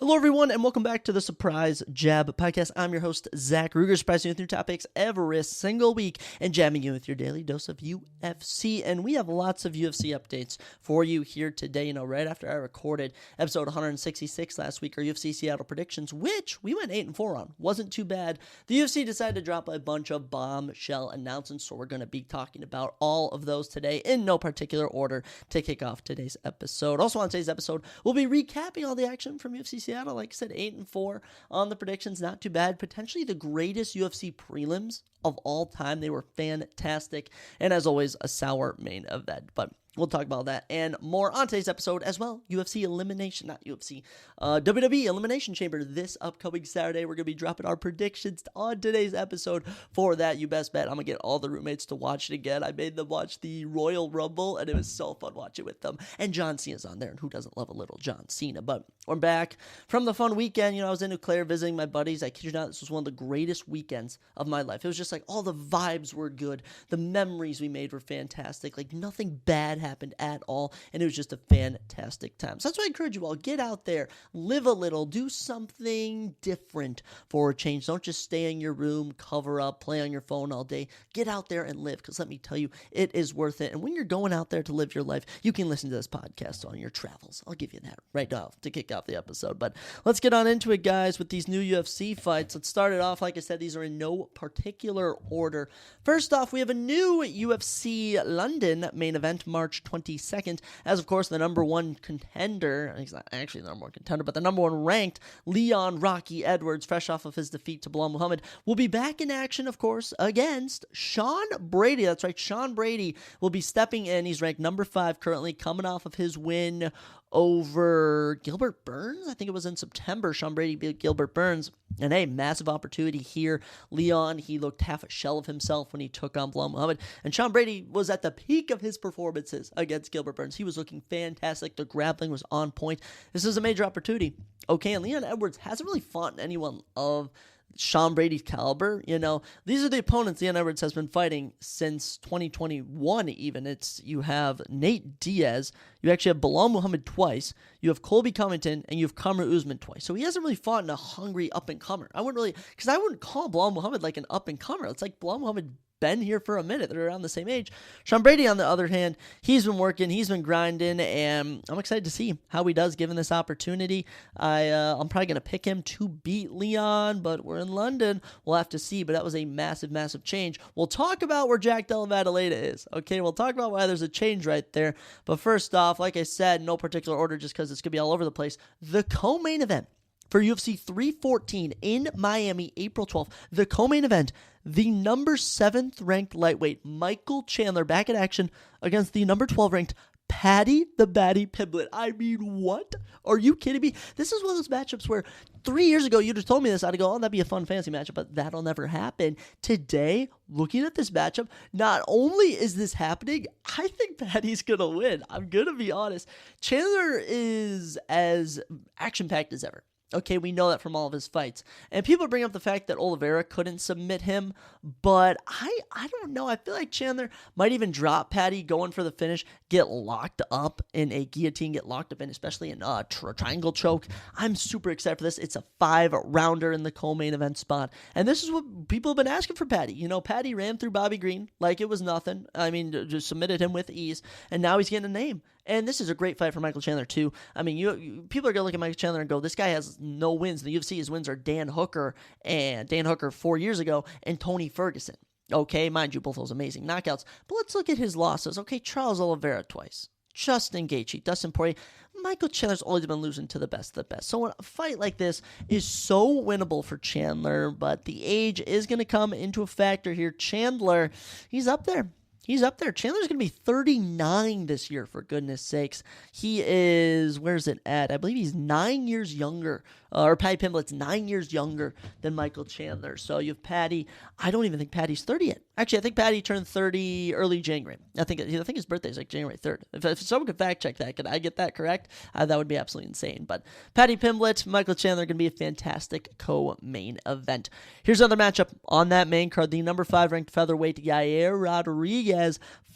Hello, everyone, and welcome back to the Surprise Jab Podcast. I'm your host, Zach Ruger, surprising you with new topics every single week and jamming you with your daily dose of UFC. And we have lots of UFC updates for you here today. Right after I recorded episode 166 last week, our UFC Seattle predictions, which we went 8-4 on. Wasn't too bad. The UFC decided to drop a bunch of bombshell announcements, so we're going to be talking about all of those today in no particular order to kick off today's episode. Also on today's episode, we'll be recapping all the action from UFC Seattle. Like I said, 8-4 on the predictions. Not too bad. Potentially the greatest UFC prelims of all time. They were fantastic. And as always, a sour main event. But we'll talk about that and more on today's episode as well. WWE Elimination Chamber this upcoming Saturday. We're going to be dropping our predictions on today's episode for that. You best bet I'm going to get all the roommates to watch it again. I made them watch the Royal Rumble, and it was so fun watching with them. And John Cena's on there, and who doesn't love a little John Cena? But we're back from the fun weekend. I was in Eau Claire visiting my buddies. I kid you not, this was one of the greatest weekends of my life. It was just like all the vibes were good. The memories we made were fantastic. Like nothing bad happened at all, and it was just a fantastic time. So that's why I encourage you all, get out there, live a little, do something different for a change. Don't just stay in your room, cover up, play on your phone all day. Get out there and live, because let me tell you, it is worth it. And when you're going out there to live your life, you can listen to this podcast on your travels. I'll give you that right now to kick off the episode. But let's get on into it, guys, with these new UFC fights. Let's start it off. Like I said, these are in no particular order. First off, we have a new UFC London main event, March 22nd, as of course the number one contender, he's not actually the number one contender, but the number one ranked Leon Rocky Edwards, fresh off of his defeat to Belal Muhammad, will be back in action, of course, against Sean Brady. That's right, Sean Brady will be stepping in. He's ranked number 5 currently, coming off of his win over Gilbert Burns. I think it was in September. Sean Brady beat Gilbert Burns. And hey, massive opportunity here. Leon, he looked half a shell of himself when he took on Belal Muhammad. And Sean Brady was at the peak of his performances against Gilbert Burns. He was looking fantastic. The grappling was on point. This is a major opportunity. Okay, and Leon Edwards hasn't really fought anyone of Sean Brady's caliber. These are the opponents Leon Edwards has been fighting since 2021 even. You have Nate Diaz, you actually have Belal Muhammad twice, you have Colby Covington, and you have Kamaru Usman twice. So he hasn't really fought in a hungry up-and-comer. I wouldn't call Belal Muhammad like an up-and-comer. It's like Belal Muhammad been here for a minute. They're around the same age. Sean Brady, on the other hand, he's been working, he's been grinding, and I'm excited to see how he does given this opportunity. I'm probably going to pick him to beat Leon, but we're in London. We'll have to see, but that was a massive, massive change. We'll talk about where Jack Della Maddalena is, okay? We'll talk about why there's a change right there, but first off, like I said, no particular order just because it's going to be all over the place. The co-main event for UFC 314 in Miami, April 12th, the co-main event, the number 7th ranked lightweight Michael Chandler back in action against the number 12 ranked Paddy the Baddy Pimblett. I mean, what? Are you kidding me? This is one of those matchups where 3 years ago you'd have told me this, I'd go, oh, that'd be a fun fantasy matchup, but that'll never happen. Today, looking at this matchup, not only is this happening, I think Paddy's going to win. I'm going to be honest. Chandler is as action-packed as ever. Okay, we know that from all of his fights. And people bring up the fact that Oliveira couldn't submit him, but I don't know. I feel like Chandler might even drop Paddy going for the finish, get locked up in a guillotine, get locked up in, especially in a triangle choke. I'm super excited for this. It's a 5-rounder in the co-main event spot. And this is what people have been asking for Paddy. Paddy ran through Bobby Green like it was nothing. I mean, just submitted him with ease, and now he's getting a name. And this is a great fight for Michael Chandler, too. I mean, people are going to look at Michael Chandler and go, this guy has no wins. In the UFC, his wins are Dan Hooker 4 years ago, and Tony Ferguson. Okay, mind you, both those amazing knockouts. But let's look at his losses. Okay, Charles Oliveira twice. Justin Gaethje, Dustin Poirier. Michael Chandler's always been losing to the best of the best. So a fight like this is so winnable for Chandler, but the age is going to come into a factor here. Chandler, he's up there. Chandler's going to be 39 this year, for goodness sakes. He is, where's it at? I believe he's 9 years younger, or Paddy Pimblett's 9 years younger than Michael Chandler. So you have Paddy. I don't even think Paddy's 30 yet. Actually, I think Paddy turned 30 early January. I think his birthday is like January 3rd. If someone could fact check that, could I get that correct? That would be absolutely insane. But Paddy Pimblett, Michael Chandler, going to be a fantastic co-main event. Here's another matchup on that main card. The number 5 ranked featherweight Yair Rodriguez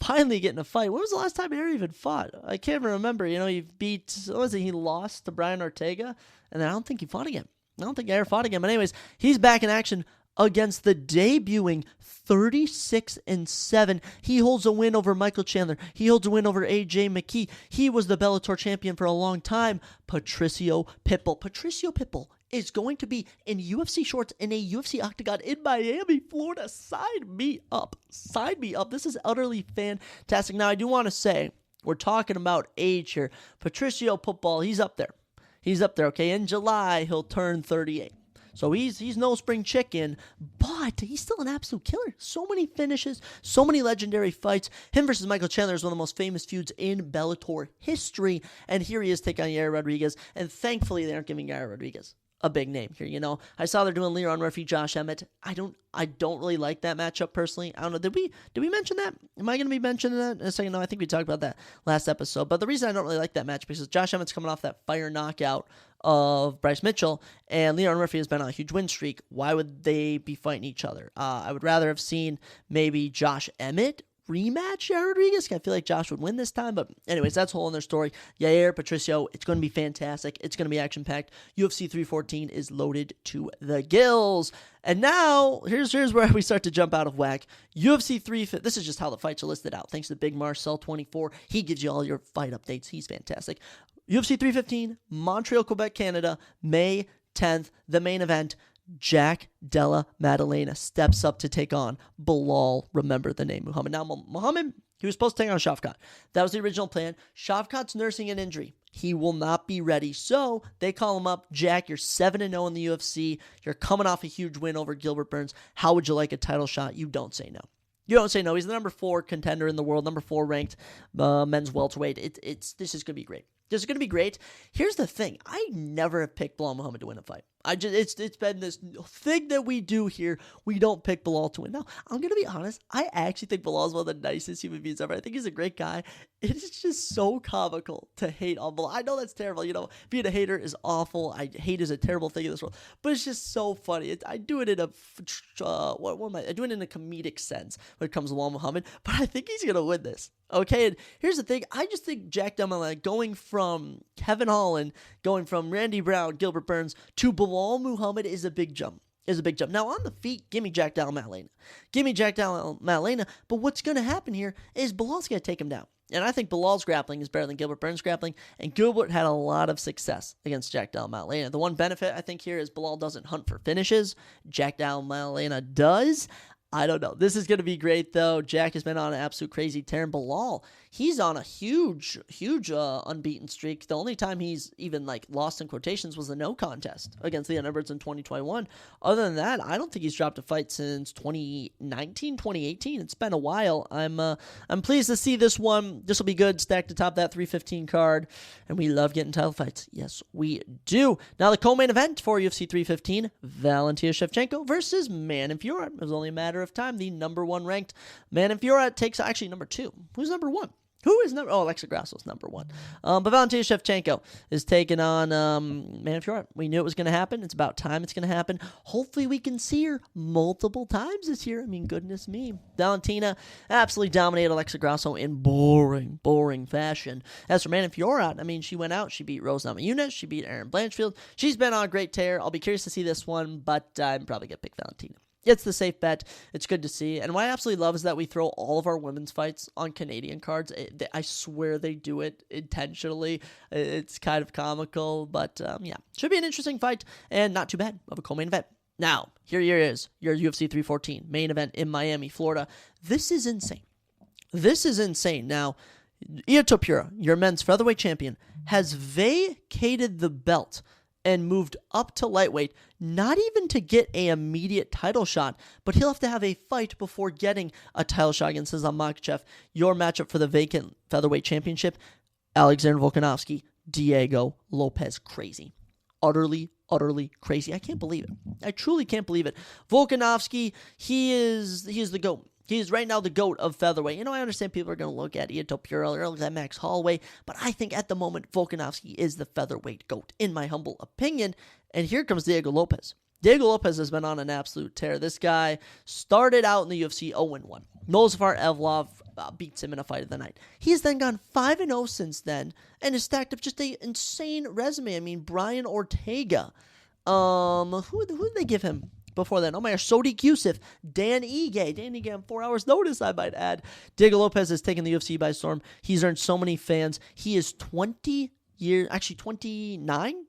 finally getting a fight. When was the last time he ever even fought? I can't even remember. He lost to Brian Ortega, and then I don't think he fought again. I don't think he ever fought again. But anyways, he's back in action against the debuting 36-7. He holds a win over Michael Chandler. He holds a win over AJ McKee. He was the Bellator champion for a long time. Patricio Pitbull is going to be in UFC shorts in a UFC octagon in Miami, Florida. Sign me up. This is utterly fantastic. Now, I do want to say, we're talking about age here. Patricio Pitbull, he's up there, okay? In July, he'll turn 38. So he's no spring chicken, but he's still an absolute killer. So many finishes, so many legendary fights. Him versus Michael Chandler is one of the most famous feuds in Bellator history. And here he is taking on Yair Rodriguez. And thankfully, they aren't giving Yair Rodriguez a big name here, I saw they're doing Leon Murphy, Josh Emmett. I don't really like that matchup personally. I don't know. Did we mention that? Am I going to be mentioning that in a second? No, I think we talked about that last episode. But the reason I don't really like that match because Josh Emmett's coming off that fire knockout of Bryce Mitchell, and Leon Murphy has been on a huge win streak. Why would they be fighting each other? I would rather have seen maybe Josh Emmett rematch Yair Rodriguez. I feel like Josh would win this time, but anyways, that's a whole other story. Yair, Patricio, it's going to be fantastic. It's going to be action-packed. UFC 314 is loaded to the gills. And now, here's where we start to jump out of whack. UFC 350, this is just how the fights are listed out. Thanks to Big Marcel 24. He gives you all your fight updates. He's fantastic. UFC 315, Montreal, Quebec, Canada, May 10th, the main event. Jack Della Maddalena steps up to take on Bilal, remember the name, Muhammad. Now, Muhammad, he was supposed to take on Shavkat. That was the original plan. Shavkat's nursing an injury. He will not be ready. So they call him up. Jack, you're 7-0 in the UFC. You're coming off a huge win over Gilbert Burns. How would you like a title shot? You don't say no. He's the number 4 contender in the world, number 4 ranked men's welterweight. This is going to be great. This is going to be great. Here's the thing. I never have picked Bilal Muhammad to win a fight. It's been this thing that we do here. We don't pick Bilal to win. Now, I'm going to be honest. I actually think Bilal is one of the nicest human beings ever. I think he's a great guy. It's just so comical to hate on Bilal. I know that's terrible. Being a hater is awful. Hate is a terrible thing in this world. But it's just so funny. I do it in a I do it in a comedic sense when it comes to Bilal Muhammad. But I think he's going to win this. Okay, and here's the thing. I just think Jack Della Maddalena going from Kevin Holland, going from Randy Brown, Gilbert Burns to Bilal Muhammad is a big jump. Now, on the feet, give me Jack Della Maddalena. But what's going to happen here is Bilal's going to take him down. And I think Bilal's grappling is better than Gilbert Burns' grappling. And Gilbert had a lot of success against Jack Della Maddalena. The one benefit, I think, here is Bilal doesn't hunt for finishes. Jack Della Maddalena does. I don't know. This is going to be great, though. Jack has been on an absolute crazy tear. And Bilal, he's on a huge unbeaten streak. The only time he's even lost in quotations was the no contest against the Edwards in 2021. Other than that, I don't think he's dropped a fight since 2019, 2018. It's been a while. I'm pleased to see this one. This will be good. Stacked atop that 315 card. And we love getting title fights. Yes, we do. Now, the co-main event for UFC 315, Valentina Shevchenko versus Manon Fiorot. It was only a matter of time. The number 1 ranked Manon Fiorot takes actually number 2. Who's number 1? Who is number? Oh, Alexa Grasso's number 1. But Valentina Shevchenko is taking on Manon Fiorot. We knew it was going to happen. It's about time it's going to happen. Hopefully, we can see her multiple times this year. I mean, goodness me. Valentina absolutely dominated Alexa Grasso in boring fashion. As for Manon Fiorot, I mean, she went out. She beat Rose Namajunas. She beat Erin Blanchfield. She's been on a great tear. I'll be curious to see this one, but I'm probably going to pick Valentina. It's the safe bet. It's good to see. And what I absolutely love is that we throw all of our women's fights on Canadian cards. I swear they do it intentionally. It's kind of comical, but yeah. Should be an interesting fight and not too bad of a co-main event. Now, here is your UFC 314 main event in Miami, Florida. This is insane. Now, Io Topura, your men's featherweight champion, has vacated the belt and moved up to lightweight, not even to get an immediate title shot, but he'll have to have a fight before getting a title shot against Islam Makhachev. Your matchup for the vacant featherweight championship, Alexander Volkanovski, Diego Lopez. Crazy. Utterly crazy. I can't believe it. I truly can't believe it. Volkanovski, he is the GOAT. He is right now the GOAT of featherweight. I understand people are going to look at Io Topura or look at Max Holloway, but I think at the moment, Volkanovski is the featherweight GOAT, in my humble opinion. And here comes Diego Lopez. Diego Lopez has been on an absolute tear. This guy started out in the UFC 0-1. Nozafar Evlov beats him in a fight of the night. He has then gone 5-0 since then and has stacked up just an insane resume. I mean, Brian Ortega. Who did they give him before then? Oh my gosh, Sodiq Yusuff, Dan Ige. Dan Ige on 4 hours notice, I might add. Diego Lopez has taken the UFC by storm. He's earned so many fans. He is 29,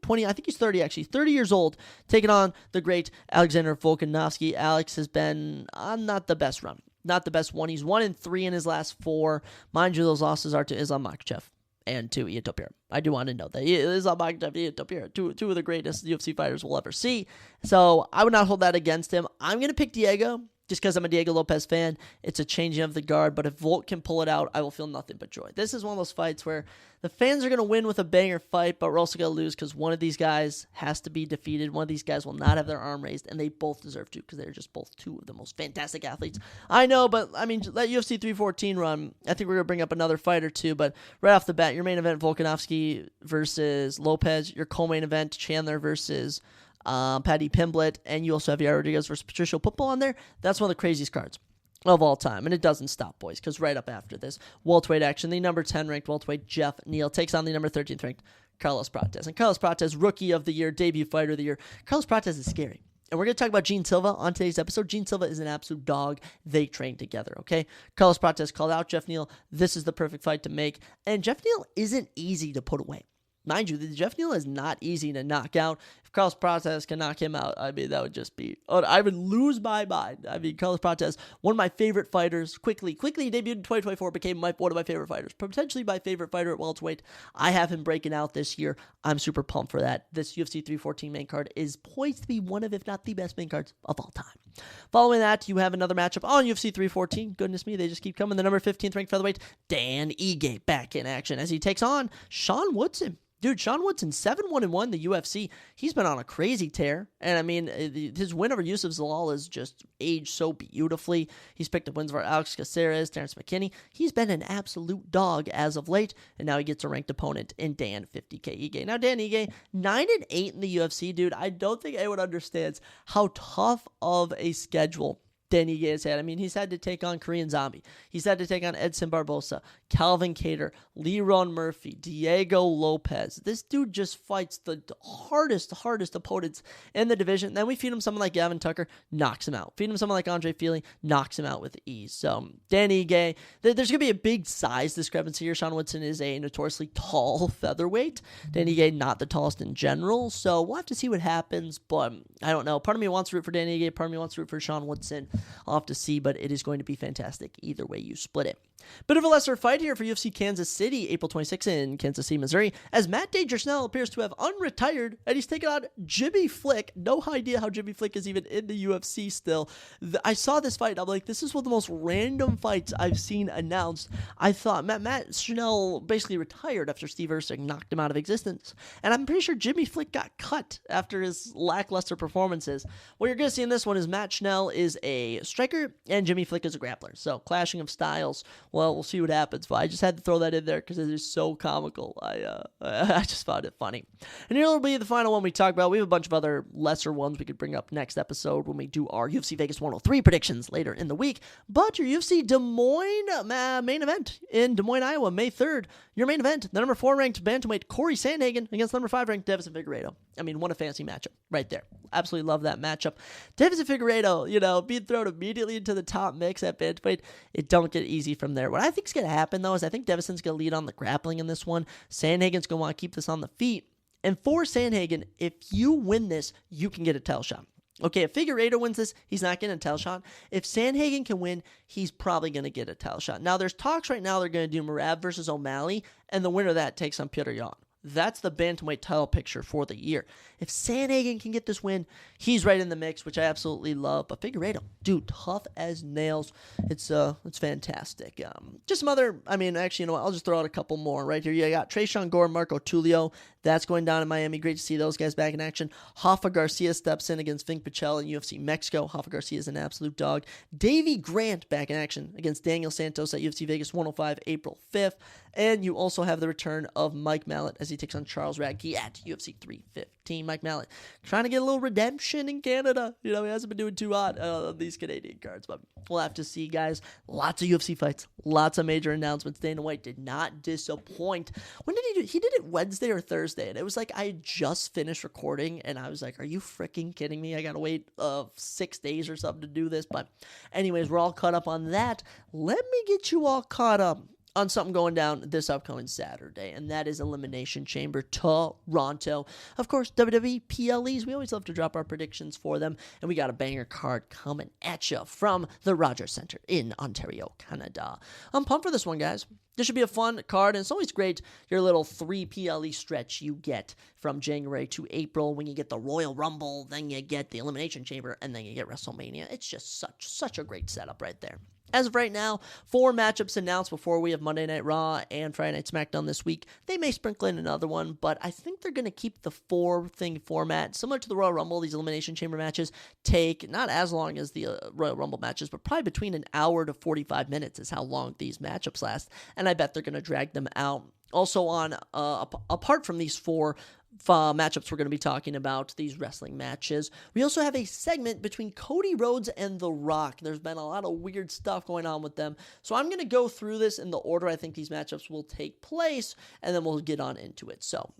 20, I think he's 30 actually, 30 years old, taking on the great Alexander Volkanovski. Alex has been on not the best run, not the best one. He's 1-3 in his last 4. Mind you, those losses are to Islam Makhachev and to Ian Topuria. I do want to note that Islam Makhachev and Ian Topuria, two of the greatest UFC fighters we'll ever see. So I would not hold that against him. I'm going to pick Diego, just because I'm a Diego Lopez fan. It's a changing of the guard, but if Volk can pull it out, I will feel nothing but joy. This is one of those fights where the fans are going to win with a banger fight, but we're also going to lose because one of these guys has to be defeated. One of these guys will not have their arm raised, and they both deserve to because they're just both two of the most fantastic athletes. I know, but I mean, that UFC 314 run, I think we're going to bring up another fight or two, but right off the bat, your main event, Volkanovski versus Lopez. Your co-main event, Chandler versus Paddy Pimblett, and you also have Yair Rodriguez versus Patricio Pitbull on there. That's one of the craziest cards of all time, and it doesn't stop, boys, because right up after this, welterweight action, the number 10 ranked welterweight Jeff Neal takes on the number 13th ranked Carlos Prates, and Carlos Prates, rookie of the year, debut fighter of the year. Carlos Prates is scary, and we're going to talk about Gene Silva on today's episode. Gene Silva is an absolute dog. They train together, okay? Carlos Prates called out Jeff Neal. This is the perfect fight to make, and Jeff Neal isn't easy to put away. Mind you, Jeff Neal is not easy to knock out. If Carlos Prates can knock him out, I mean, that would just be... I would lose my mind. I mean, Carlos Prates, one of my favorite fighters, quickly debuted in 2024, became one of my favorite fighters, potentially my favorite fighter at welterweight. I have him breaking out this year. I'm super pumped for that. This UFC 314 main card is poised to be one of, if not the best main cards of all time. Following that, you have another matchup on UFC 314. Goodness me, they just keep coming. The number 15th ranked featherweight, Dan Ige, back in action as he takes on Sean Woodson. Dude, Sean Woodson, 7-1-1 the UFC. He's been on a crazy tear. And, I mean, his win over Yusuf Zalal has just aged so beautifully. He's picked up wins over Alex Caceres, Terrence McKinney. He's been an absolute dog as of late. And now he gets a ranked opponent in Dan 50K Ige. Now, Dan Ige, 9-8 in the UFC, dude. I don't think anyone understands how tough of a schedule Dan Ige has had. I mean, he's had to take on Korean Zombie. He's had to take on Edson Barbosa, Calvin Kattar, Leron Murphy, Diego Lopez. This dude just fights the hardest opponents in the division. Then we feed him someone like Gavin Tucker, knocks him out. Feed him someone like Andre Feely, knocks him out with ease. So, Dan Ige, there's going to be a big size discrepancy here. Sean Woodson is a notoriously tall featherweight. Dan Ige, not the tallest in general. So, we'll have to see what happens, but I don't know. Part of me wants to root for Dan Ige. Part of me wants to root for Sean Woodson. I'll have to see, but it is going to be fantastic either way you split it. Bit of a lesser fight here for UFC Kansas City, April 26th in Kansas City, Missouri, as Matt Dangersnell appears to have unretired, and he's taking on Jimmy Flick. No idea how Jimmy Flick is even in the UFC still. I saw this fight, and I'm like, this is one of the most random fights I've seen announced. I thought Matt Schnell basically retired after Steve Erceg knocked him out of existence, and I'm pretty sure Jimmy Flick got cut after his lackluster performances. What you're going to see in this one is Matt Schnell is a striker, and Jimmy Flick is a grappler. So, clashing of styles. Well, we'll see what happens, but I just had to throw that in there because it is so comical. I just found it funny. And here will be the final one we talk about. We have a bunch of other lesser ones we could bring up next episode when we do our UFC Vegas 103 predictions later in the week. But your UFC Des Moines main event in Des Moines, Iowa, May 3rd. Your main event, the number 4 ranked bantamweight Corey Sandhagen against number 5 ranked Deiveson Figueiredo. I mean, what a fancy matchup right there. Absolutely love that matchup. Deiveson Figueiredo, being thrown immediately into the top mix at bantamweight, it don't get easy from there. What I think is going to happen, though, is I think Deiveson's going to lead on the grappling in this one. Sandhagen's going to want to keep this on the feet. And for Sandhagen, if you win this, you can get a title shot. Okay, if Figueiredo wins this, he's not getting a title shot. If Sandhagen can win, he's probably going to get a title shot. Now, there's talks right now they're going to do Merab versus O'Malley, and the winner of that takes on Petr Yan. That's the bantamweight title picture for the year. If Sandhagen can get this win, he's right in the mix, which I absolutely love. But Figueiredo, dude, tough as nails. It's fantastic. Just some other, actually, you know what? I'll just throw out a couple more right here. You got Tresean Gore, Marco Tulio. That's going down in Miami. Great to see those guys back in action. Hoffa Garcia steps in against Vink Pichel in UFC Mexico. Hoffa Garcia is an absolute dog. Davey Grant back in action against Daniel Santos at UFC Vegas 105 April 5th. And you also have the return of Mike Mallet as he takes on Charles Radke at UFC 315. Mike Mallet trying to get a little redemption in Canada. He hasn't been doing too hot on these Canadian cards, but we'll have to see, guys. Lots of UFC fights, lots of major announcements. Dana White did not disappoint. When did he do it? He did it Wednesday or Thursday, and it was like I had just finished recording, and I was like, are you freaking kidding me? I gotta wait 6 days or something to do this, but anyways, we're all caught up on that. Let me get you all caught up on something going down this upcoming Saturday, and that is Elimination Chamber Toronto. Of course, WWE PLEs, we always love to drop our predictions for them, and we got a banger card coming at you from the Rogers Centre in Ontario, Canada. I'm pumped for this one, guys. This should be a fun card, and it's always great, your little 3 PLE stretch you get from January to April when you get the Royal Rumble, then you get the Elimination Chamber, and then you get WrestleMania. It's just such a great setup right there. As of right now, 4 matchups announced before we have Monday Night Raw and Friday Night SmackDown this week. They may sprinkle in another one, but I think they're going to keep the 4-thing format. Similar to the Royal Rumble, these Elimination Chamber matches take not as long as the Royal Rumble matches, but probably between an hour to 45 minutes is how long these matchups last, and I bet they're going to drag them out. Also on, apart from these 4 matchups we're going to be talking about, these wrestling matches, we also have a segment between Cody Rhodes and The Rock. There's been a lot of weird stuff going on with them, so I'm going to go through this in the order I think these matchups will take place, and then we'll get on into it. So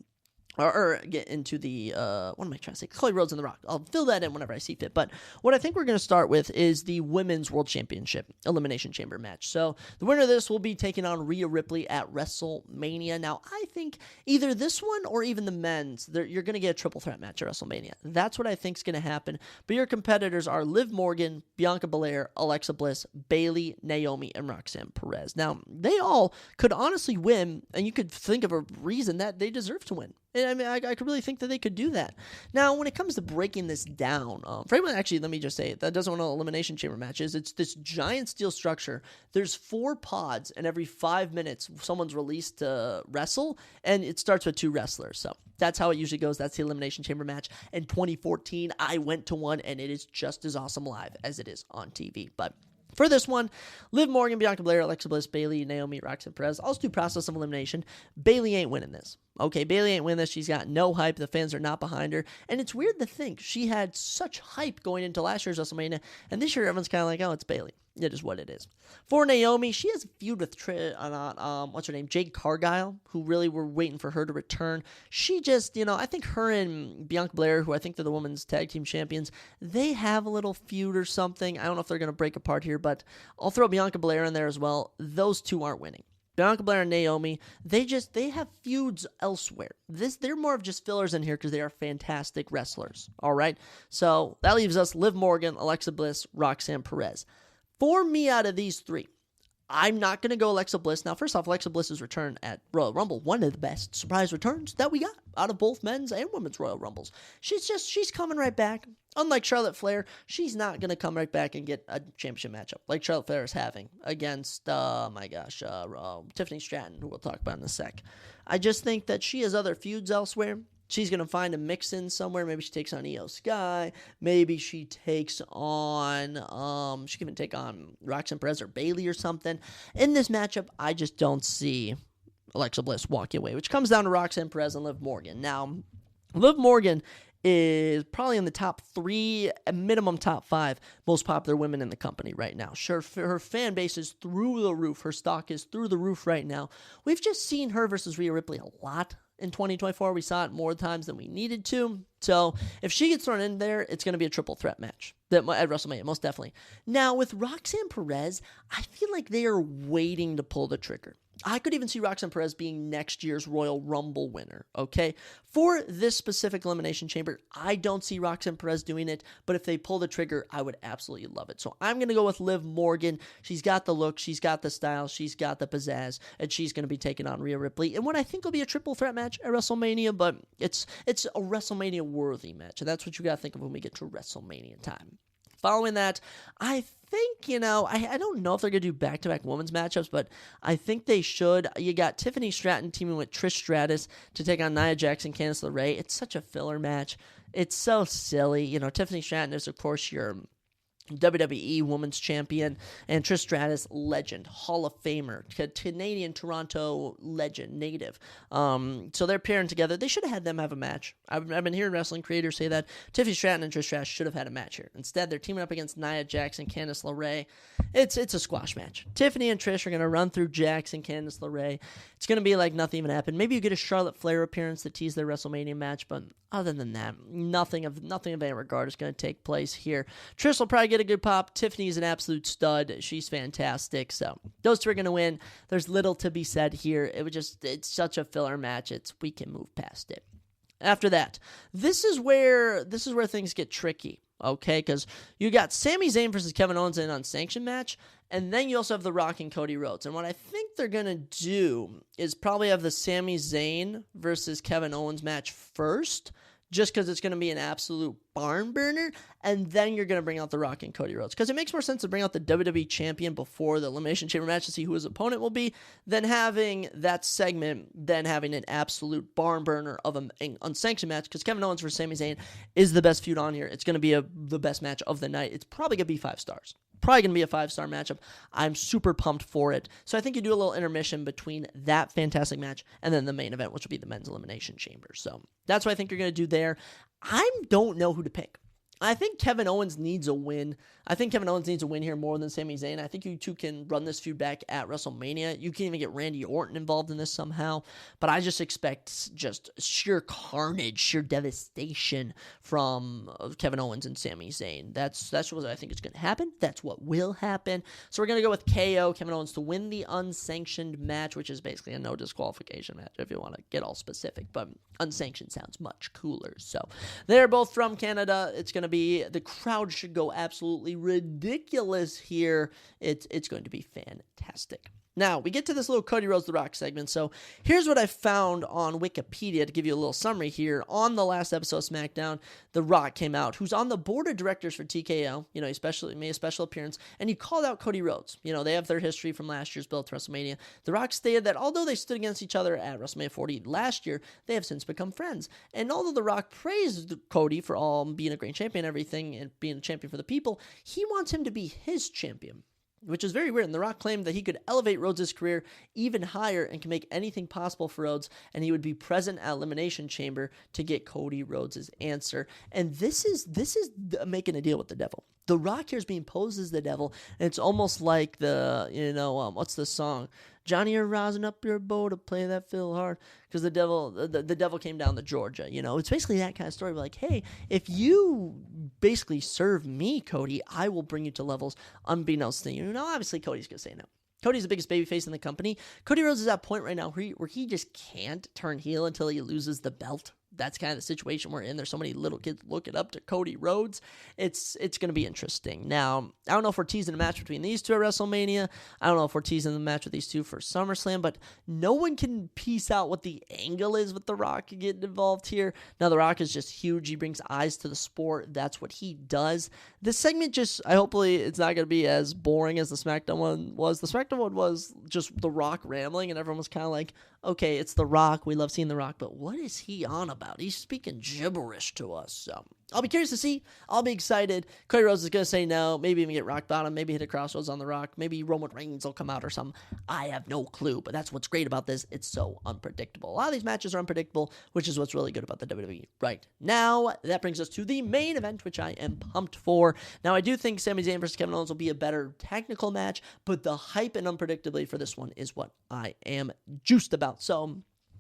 or get into the, what am I trying to say? Cody Rhodes and The Rock. I'll fill that in whenever I see fit. But what I think we're going to start with is the Women's World Championship Elimination Chamber match. So the winner of this will be taking on Rhea Ripley at WrestleMania. Now, I think either this one or even the men's, you're going to get a triple threat match at WrestleMania. That's what I think is going to happen. But your competitors are Liv Morgan, Bianca Belair, Alexa Bliss, Bayley, Naomi, and Roxanne Perez. Now, they all could honestly win, and you could think of a reason that they deserve to win. I mean, I could really think that they could do that. Now, when it comes to breaking this down, for anyone, actually, let me just say, that doesn't want to Elimination Chamber matches, it's this giant steel structure. There's 4 pods, and every 5 minutes, someone's released to wrestle, and it starts with 2 wrestlers. So that's how it usually goes. That's the Elimination Chamber match. In 2014, I went to one, and it is just as awesome live as it is on TV. But for this one, Liv Morgan, Bianca Belair, Alexa Bliss, Bayley, Naomi, Roxanne Perez. I'll do process of elimination. Bayley ain't winning this. Okay, Bayley ain't winning this. She's got no hype. The fans are not behind her. And it's weird to think she had such hype going into last year's WrestleMania, and this year everyone's kind of like, oh, it's Bayley. It is what it is. For Naomi, she has a feud with what's her name? Jade Cargill, who really were waiting for her to return. She just, I think her and Bianca Belair, who I think they're the women's tag team champions, they have a little feud or something. I don't know if they're going to break apart here, but I'll throw Bianca Belair in there as well. Those two aren't winning. Bianca Belair and Naomi, they have feuds elsewhere. They're more of just fillers in here because they are fantastic wrestlers. All right, so that leaves us Liv Morgan, Alexa Bliss, Roxanne Perez. For me, out of these 3, I'm not going to go Alexa Bliss. Now, first off, Alexa Bliss's return at Royal Rumble, one of the best surprise returns that we got out of both men's and women's Royal Rumbles. She's coming right back. Unlike Charlotte Flair, she's not going to come right back and get a championship matchup like Charlotte Flair is having against, Tiffany Stratton, who we'll talk about in a sec. I just think that she has other feuds elsewhere. She's going to find a mix-in somewhere. Maybe she takes on Io Sky. Maybe she takes on, she can even take on Roxanne Perez or Bayley or something. In this matchup, I just don't see Alexa Bliss walking away, which comes down to Roxanne Perez and Liv Morgan. Now, Liv Morgan is probably in the top 3, minimum top 5 most popular women in the company right now. Sure, her fan base is through the roof. Her stock is through the roof right now. We've just seen her versus Rhea Ripley a lot in 2024. We saw it more times than we needed to. So if she gets thrown in there, it's going to be a triple threat match at WrestleMania, most definitely. Now, with Roxanne Perez, I feel like they are waiting to pull the trigger. I could even see Roxanne Perez being next year's Royal Rumble winner, okay? For this specific Elimination Chamber, I don't see Roxanne Perez doing it, but if they pull the trigger, I would absolutely love it. So I'm going to go with Liv Morgan. She's got the look, she's got the style, she's got the pizzazz, and she's going to be taking on Rhea Ripley in what I think will be a triple threat match at WrestleMania, but it's a WrestleMania-worthy match, and that's what you got to think of when we get to WrestleMania time. Following that, I think, I don't know if they're going to do back-to-back women's matchups, but I think they should. You got Tiffany Stratton teaming with Trish Stratus to take on Nia Jackson, Candice LeRae. It's such a filler match. It's so silly. Tiffany Stratton is, of course, your WWE Women's Champion, and Trish Stratus, legend, Hall of Famer, Canadian Toronto legend, native. So they're pairing together. They should have had them have a match. I've been hearing wrestling creators say that Tiffany Stratton and Trish Stratus should have had a match here. Instead, they're teaming up against Nia Jackson, Candice LeRae. It's a squash match. Tiffany and Trish are going to run through Jackson, Candice LeRae. It's going to be like nothing even happened. Maybe you get a Charlotte Flair appearance to tease their WrestleMania match, but other than that, nothing of any regard is going to take place here. Trish will probably get a good pop. Tiffany's an absolute stud. She's fantastic. So those two are going to win. There's little to be said here. It's such a filler match. We can move past it. After that, this is where things get tricky. Okay, because you got Sami Zayn versus Kevin Owens in an unsanctioned match, and then you also have The Rock and Cody Rhodes. And what I think they're going to do is probably have the Sami Zayn versus Kevin Owens match first, just because it's going to be an absolute barn burner, and then you're going to bring out The Rock and Cody Rhodes. Because it makes more sense to bring out the WWE Champion before the Elimination Chamber match to see who his opponent will be, than having that segment, then having an absolute barn burner of an unsanctioned match, because Kevin Owens versus Sami Zayn is the best feud on here. It's going to be the best match of the night. It's probably going to be 5 stars. Probably going to be a 5-star matchup. I'm super pumped for it. So I think you do a little intermission between that fantastic match and then the main event, which will be the Men's Elimination Chamber. So that's what I think you're going to do there. I don't know who to pick. I think Kevin Owens needs a win. I think Kevin Owens needs a win here more than Sami Zayn. I think you two can run this feud back at WrestleMania. You can even get Randy Orton involved in this somehow. But I just expect just sheer carnage, sheer devastation from Kevin Owens and Sami Zayn. That's what I think is going to happen. That's what will happen. So we're going to go with KO, Kevin Owens, to win the unsanctioned match, which is basically a no disqualification match if you want to get all specific. But unsanctioned sounds much cooler. So they're both from Canada. It's going to be, the crowd should go absolutely ridiculous here. It's going to be fantastic. Now, we get to this little Cody Rhodes The Rock segment. So here's what I found on Wikipedia to give you a little summary here. On the last episode of SmackDown, The Rock came out, who's on the board of directors for TKO. He made a special appearance, and he called out Cody Rhodes. They have their history from last year's build to WrestleMania. The Rock stated that although they stood against each other at WrestleMania 40 last year, they have since become friends. And although The Rock praised Cody for all being a great champion and everything, and being a champion for the people, he wants him to be his champion, which is very weird. And The Rock claimed that he could elevate Rhodes' career even higher and can make anything possible for Rhodes, and he would be present at Elimination Chamber to get Cody Rhodes' answer. And this is making a deal with the devil. The Rock here is being posed as the devil, and it's almost like what's the song? Johnny, you're rising up your boat to play that fill hard, because the devil came down to Georgia. It's basically that kind of story. Like, hey, if you basically serve me, Cody, I will bring you to levels unbeknownst to you. Obviously, Cody's going to say no. Cody's the biggest babyface in the company. Cody Rhodes is at a point right now where he just can't turn heel until he loses the belt. That's kind of the situation we're in. There's so many little kids looking up to Cody Rhodes. It's going to be interesting. Now, I don't know if we're teasing a match between these two at WrestleMania. I don't know if we're teasing the match with these two for SummerSlam, but no one can piece out what the angle is with The Rock getting involved here. Now, The Rock is just huge. He brings eyes to the sport. That's what he does. This segment hopefully it's not going to be as boring as the SmackDown one was. The SmackDown one was just The Rock rambling, and everyone was kind of like, okay, it's The Rock. We love seeing The Rock, but what is he on about? He's speaking gibberish to us. So I'll be curious to see. I'll be excited. Cody Rhodes is going to say no. Maybe even get rock bottom. Maybe hit a crossroads on The Rock. Maybe Roman Reigns will come out or something. I have no clue, but that's what's great about this. It's so unpredictable. A lot of these matches are unpredictable, which is what's really good about the WWE right now. That brings us to the main event, which I am pumped for. Now, I do think Sami Zayn versus Kevin Owens will be a better technical match, but the hype and unpredictability for this one is what I am juiced about. So,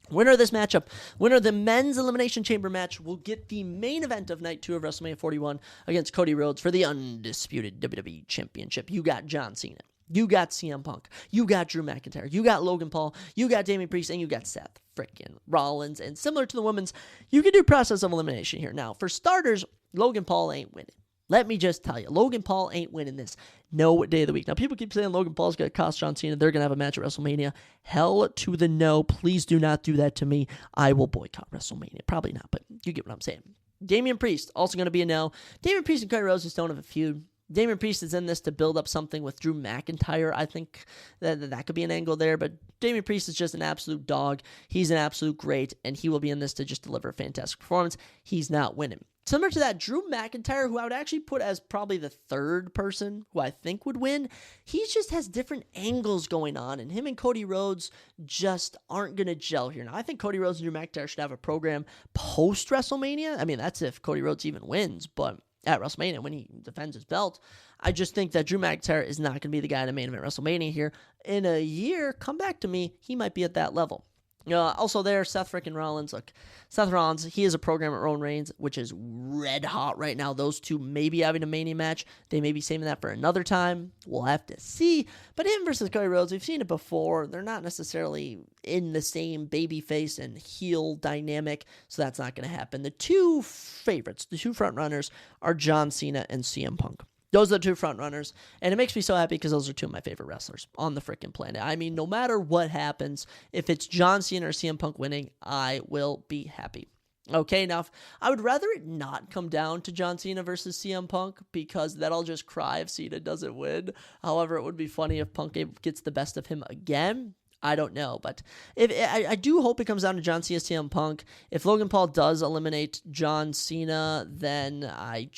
winner of this matchup, winner of the Men's Elimination Chamber match, will get the main event of Night 2 of WrestleMania 41 against Cody Rhodes for the undisputed WWE Championship. You got John Cena. You got CM Punk. You got Drew McIntyre. You got Logan Paul. You got Damian Priest. And you got Seth frickin' Rollins. And similar to the women's, you can do process of elimination here. Now, for starters, Logan Paul ain't winning. Let me just tell you, Logan Paul ain't winning this. No day of the week. Now, people keep saying Logan Paul's going to cost John Cena. They're going to have a match at WrestleMania. Hell to the no. Please do not do that to me. I will boycott WrestleMania. Probably not, but you get what I'm saying. Damian Priest, also going to be a no. Damian Priest and Cody Rhodes just don't have a feud. Damian Priest is in this to build up something with Drew McIntyre. I think that could be an angle there, but Damian Priest is just an absolute dog. He's an absolute great, and he will be in this to just deliver a fantastic performance. He's not winning. Similar to that, Drew McIntyre, who I would actually put as probably the third person who I think would win, he just has different angles going on, and him and Cody Rhodes just aren't going to gel here. Now, I think Cody Rhodes and Drew McIntyre should have a program post-WrestleMania. I mean, that's if Cody Rhodes even wins, but at WrestleMania when he defends his belt, I just think that Drew McIntyre is not going to be the guy in the main event WrestleMania here. In a year, come back to me, he might be at that level. Also there, Seth frickin' Rollins. Look, Seth Rollins, he is a program at Roman Reigns, which is red hot right now. Those two may be having a Mania match. They may be saving that for another time. We'll have to see. But him versus Cody Rhodes, we've seen it before. They're not necessarily in the same babyface and heel dynamic, so that's not going to happen. The two favorites, the two front runners, are John Cena and CM Punk. Those are the two front runners, and it makes me so happy because those are two of my favorite wrestlers on the freaking planet. I mean, no matter what happens, if it's John Cena or CM Punk winning, I will be happy. Okay, now, I would rather it not come down to John Cena versus CM Punk because then I'll just cry if Cena doesn't win. However, it would be funny if Punk gets the best of him again. I don't know, but I do hope it comes down to John Cena, CM Punk. If Logan Paul does eliminate John Cena, then I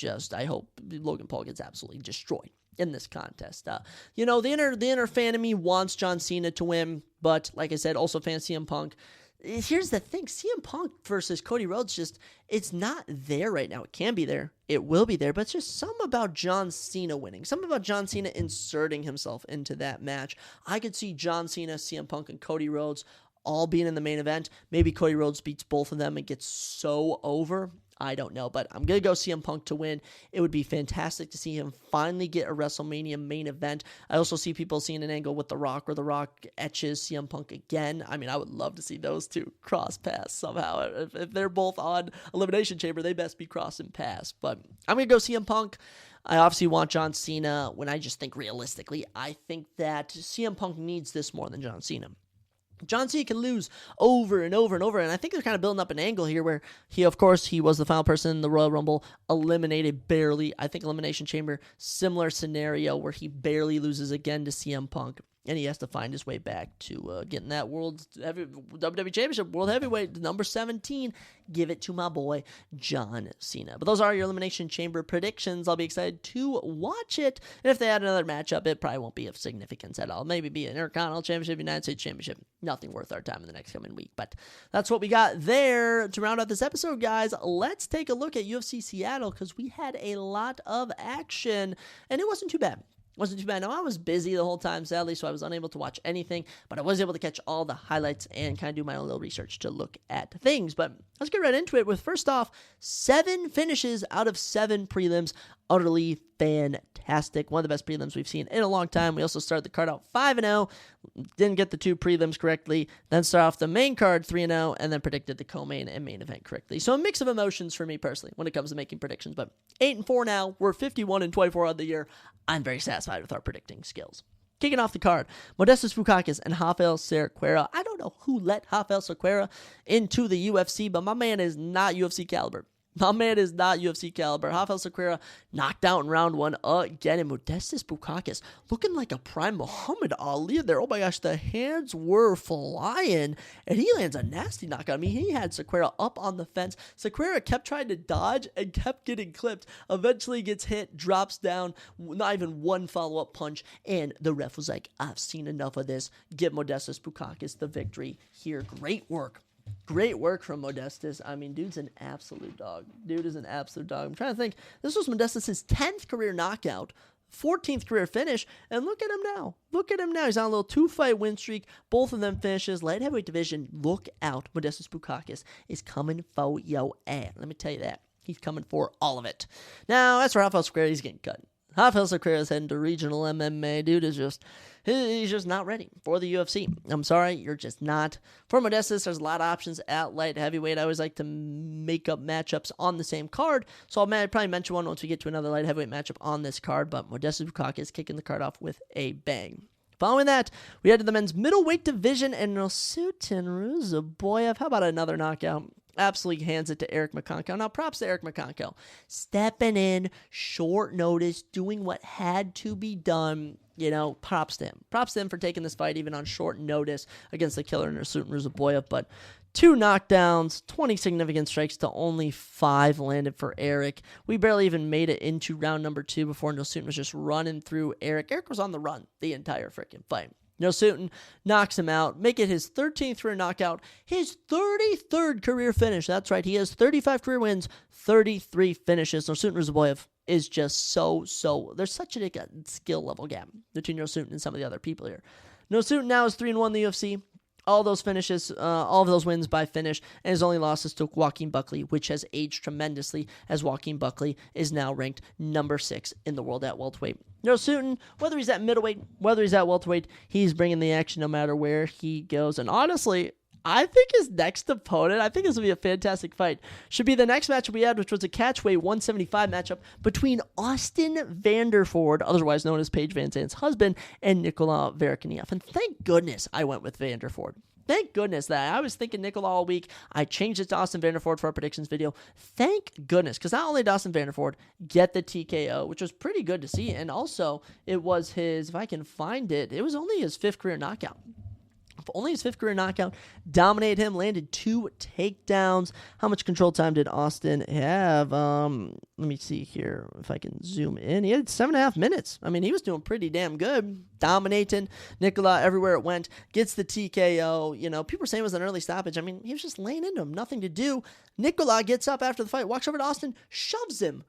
hope Logan Paul gets absolutely destroyed in this contest. The inner fan of me wants John Cena to win, but like I said, also fan CM Punk. Here's the thing, CM Punk versus Cody Rhodes, it's not there right now. It can be there. It will be there, but it's just something about John Cena winning. Something about John Cena inserting himself into that match. I could see John Cena, CM Punk, and Cody Rhodes all being in the main event. Maybe Cody Rhodes beats both of them and gets so over. I don't know, but I'm going to go CM Punk to win. It would be fantastic to see him finally get a WrestleMania main event. I also see people seeing an angle with The Rock where The Rock etches CM Punk again. I mean, I would love to see those two cross paths somehow. If they're both on Elimination Chamber, they best be crossing paths. But I'm going to go CM Punk. I obviously want John Cena. When I just think realistically, I think that CM Punk needs this more than John Cena. John Cena can lose over and over and over, and I think they're kind of building up an angle here where he was the final person in the Royal Rumble, eliminated barely. I think Elimination Chamber, similar scenario where he barely loses again to CM Punk, and he has to find his way back to getting that WWE Championship, World Heavyweight, number 17. Give it to my boy, John Cena. But those are your Elimination Chamber predictions. I'll be excited to watch it. And if they add another matchup, it probably won't be of significance at all. Maybe be an Intercontinental Championship, United States Championship. Nothing worth our time in the next coming week. But that's what we got there to round out this episode, guys. Let's take a look at UFC Seattle because we had a lot of action, and it wasn't too bad. Wasn't too bad. Now, I was busy the whole time, sadly, so I was unable to watch anything, but I was able to catch all the highlights and kind of do my own little research to look at things. But let's get right into it with, first off, 7 finishes out of 7 prelims. Utterly fantastic. One of the best prelims we've seen in a long time. We also started the card out 5-0. Didn't get the 2 prelims correctly. Then started off the main card 3-0, and then predicted the co-main and main event correctly. So a mix of emotions for me personally when it comes to making predictions. But 8-4 now. We're 51-24 on the year. I'm very satisfied with our predicting skills. Kicking off the card, Modestas Bukakas and Rafael Cerqueira. I don't know who let Rafael Cerqueira into the UFC, but my man is not UFC caliber. Rafael Cerqueira knocked out in round 1 again, and Modestas Bukakas looking like a prime Muhammad Ali there. Oh my gosh, the hands were flying, and he lands a nasty knockout. I mean, he had Cerqueira up on the fence. Cerqueira kept trying to dodge and kept getting clipped. Eventually gets hit, drops down, not even one follow-up punch, and the ref was like, I've seen enough of this. Give Modestas Bukakas the victory here. Great work. Great work from Modestas. I mean, dude's an absolute dog. Dude is an absolute dog. I'm trying to think. This was Modestas' 10th career knockout, 14th career finish, and look at him now. Look at him now. He's on a little 2-fight win streak. Both of them finishes. Light heavyweight division, look out. Modestas Bukakas is coming for your ass. Let me tell you that. He's coming for all of it. Now, as for Rafael Cerqueira, he's getting cut. Rafael Cerqueira is heading to regional MMA. Dude is he's just not ready for the UFC. I'm sorry, you're just not. For Modestas, there's a lot of options at light heavyweight. I always like to make up matchups on the same card, so I'll probably mention one once we get to another light heavyweight matchup on this card, but Modestas Bukakas is kicking the card off with a bang. Following that, we head to the men's middleweight division, and Nosutin Ruzaboyev, how about another knockout? absolutely hands it to Eric McConkel. Now, props to Eric McConkel. Stepping in, short notice, doing what had to be done. Props to him. Props to him for taking this fight even on short notice against the killer Nursultan Ruzaboyev. But 2 knockdowns, 20 significant strikes to only 5 landed for Eric. We barely even made it into round number 2 before Nursultan was just running through Eric. Eric was on the run the entire freaking fight. Nursultan knocks him out, make it his 13th career knockout, his 33rd career finish. That's right, he has 35 career wins, 33 finishes. Nursultan Ruzaboyev is just so. There's such a skill level gap between Nursultan and some of the other people here. Nursultan now is 3-1 in the UFC. All those finishes, all of those wins by finish, and his only losses to Joaquin Buckley, which has aged tremendously, as Joaquin Buckley is now ranked number 6 in the world at welterweight. Nursultan, whether he's at middleweight, whether he's at welterweight, he's bringing the action no matter where he goes. And honestly, I think his next opponent, I think this will be a fantastic fight, should be the next matchup we had, which was a catchweight 175 matchup between Austin Vanderford, otherwise known as Paige Van Zandt's husband, and Nikola Verekiniev. And thank goodness I went with Vanderford. Thank goodness that I was thinking Nikola all week. I changed it to Austin Vanderford for our predictions video. Thank goodness, because not only did Austin Vanderford get the TKO, which was pretty good to see, and also it was his, if I can find it, it was only his 5th career knockout. Only his 5th career knockout, dominated him, landed 2 takedowns. How much control time did Austin have? Let me see here if I can zoom in. He had 7.5 minutes. I mean, he was doing pretty damn good. Dominating Nikola everywhere it went. Gets the TKO. People were saying it was an early stoppage. I mean, he was just laying into him. Nothing to do. Nikola gets up after the fight, walks over to Austin, shoves him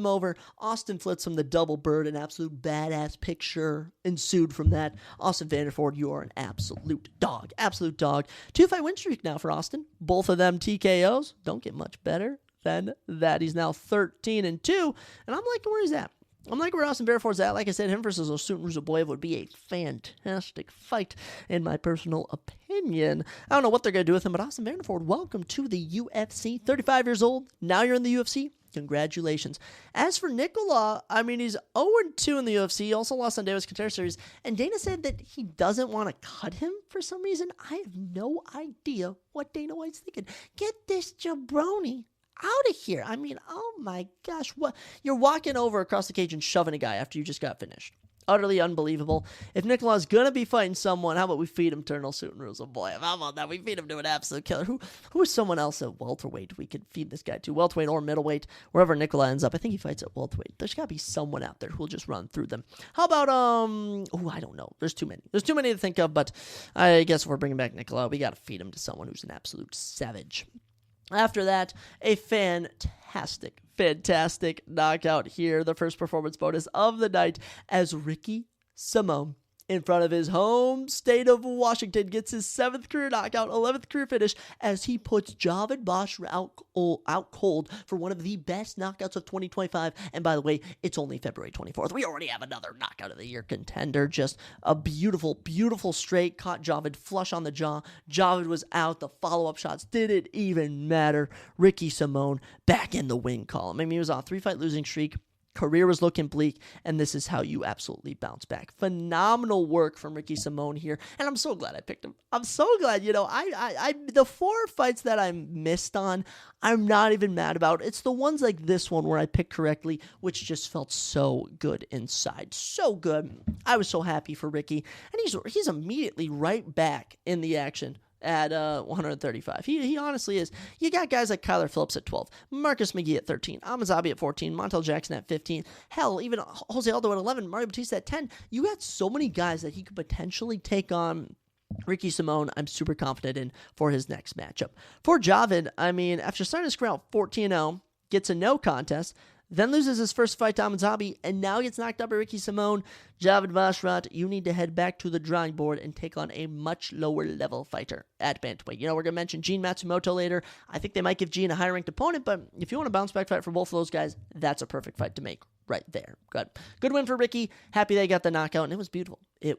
over. Austin flips him the double bird. An absolute badass picture ensued from that. Austin Vanderford, you are an absolute dog. 2-fight win streak now for Austin. Both of them TKOs. Don't get much better than that. He's now 13-2, and I'm liking where he's at. I'm liking where Austin Vanderford's at. Like I said, him versus Nursultan Ruzaboyev would be a fantastic fight, in my personal opinion. I don't know what they're going to do with him, but Austin Vanderford, welcome to the UFC. 35 years old. Now you're in the UFC. Congratulations. As for Nikola, I mean, he's 0-2 in the UFC. He also lost on Davis Contender Series. And Dana said that he doesn't want to cut him for some reason. I have no idea what Dana White's thinking. Get this jabroni out of here. I mean, oh my gosh. What? You're walking over across the cage and shoving a guy after you just got finished. Utterly unbelievable. If Nikola's going to be fighting someone, how about we feed him to Nursultan Ruzaboyev? How about that? We feed him to an absolute killer. Who is someone else at welterweight we could feed this guy to? Welterweight or middleweight, wherever Nikola ends up. I think he fights at welterweight. There's got to be someone out there who will just run through them. How about, I don't know. There's too many. There's too many to think of, but I guess if we're bringing back Nikola, we got to feed him to someone who's an absolute savage. After that, a fantastic knockout here. The first performance bonus of the night as Ricky Simón, in front of his home state of Washington, gets his 7th career knockout, 11th career finish, as he puts Javid Bashra out cold for one of the best knockouts of 2025. And by the way, it's only February 24th. We already have another knockout of the year contender. Just a beautiful straight. Caught Javid flush on the jaw. Javid was out. The follow-up shots didn't even matter. Ricky Simón back in the win column. I mean, he was on a 3-fight losing streak. Career was looking bleak, and this is how you absolutely bounce back. Phenomenal work from Ricky Simón here, and I'm so glad I picked him. I'm so glad, I the 4 fights that I missed on, I'm not even mad about. It's the ones like this one where I picked correctly, which just felt so good inside. So good. I was so happy for Ricky, and he's immediately right back in the action at 135. He honestly is. You got guys like Kyler Phillips at 12, Marcus McGee at 13, Amazabi at 14, Montel Jackson at 15, hell, even Jose Aldo at 11, Mario Batista at 10. You got so many guys that he could potentially take on. Ricky Simón, I'm super confident in for his next matchup. For Javid, I mean, after starting his career out 14-0, gets a no contest, then loses his first fight to Amazabi, and now gets knocked out by Ricky Simón. Javid Bashra, you need to head back to the drawing board and take on a much lower level fighter at bantamweight. We're going to mention Gene Matsumoto later. I think they might give Gene a higher ranked opponent, but if you want a bounce back fight for both of those guys, that's a perfect fight to make right there. Good win for Ricky. Happy they got the knockout, and it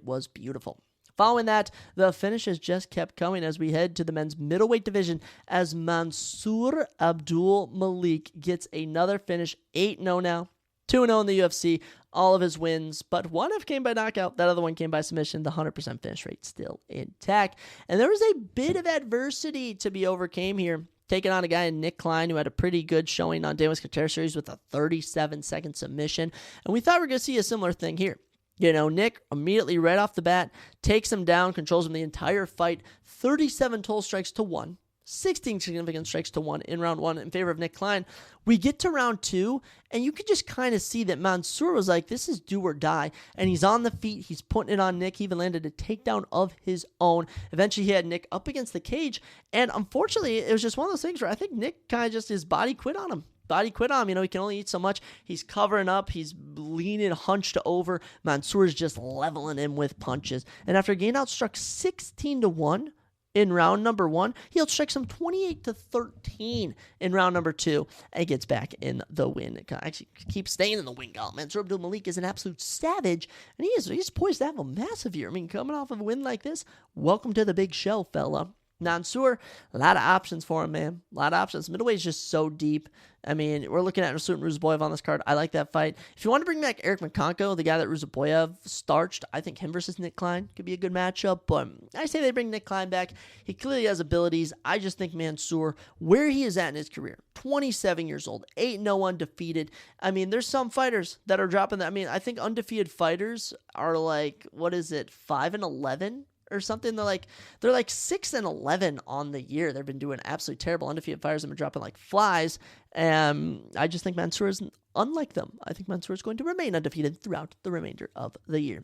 was beautiful. Following that, the finishes just kept coming as we head to the men's middleweight division as Mansour Abdul Malik gets another finish, 8-0 now, 2-0 in the UFC, all of his wins, but one of them came by knockout, that other one came by submission, the 100% finish rate still intact, and there was a bit of adversity to be overcame here taking on a guy in Nick Klein who had a pretty good showing on Davis Contreras Series with a 37-second submission. And we thought we were going to see a similar thing here. Nick immediately right off the bat takes him down, controls him the entire fight, 37 total strikes to 1. 16 significant strikes to 1 in round 1 in favor of Nick Klein. We get to round 2, and you could just kind of see that Mansour was like, this is do or die, and he's on the feet. He's putting it on Nick. He even landed a takedown of his own. Eventually, he had Nick up against the cage, and unfortunately, it was just one of those things where I think Nick kind of just, his body quit on him. He can only eat so much. He's covering up. He's leaning hunched over. Mansour's just leveling him with punches. And after getting outstruck 16-1, in round number 1, he outstrikes him 28-13 in round number 2 and gets back in the win. Actually, keeps staying in the win column. Mansour Abdul Malik is an absolute savage, and he's poised to have a massive year. Coming off of a win like this, welcome to the big show, fella. Mansour, a lot of options for him, man. A lot of options. Middleweight is just so deep. We're looking at Rasul Ruzaboyev on this card. I like that fight. If you want to bring back Eric McConko, the guy that Ruzaboyev starched, I think him versus Nick Klein could be a good matchup. But I say they bring Nick Klein back. He clearly has abilities. I just think Mansour, where he is at in his career, 27 years old, 8-0 undefeated. There's some fighters that are dropping that. I think undefeated fighters are 5-11? Or something. They're like 6-11 on the year. They've been doing absolutely terrible. Undefeated fighters have been dropping like flies. I just think Mansour is unlike them. I think Mansour is going to remain undefeated throughout the remainder of the year.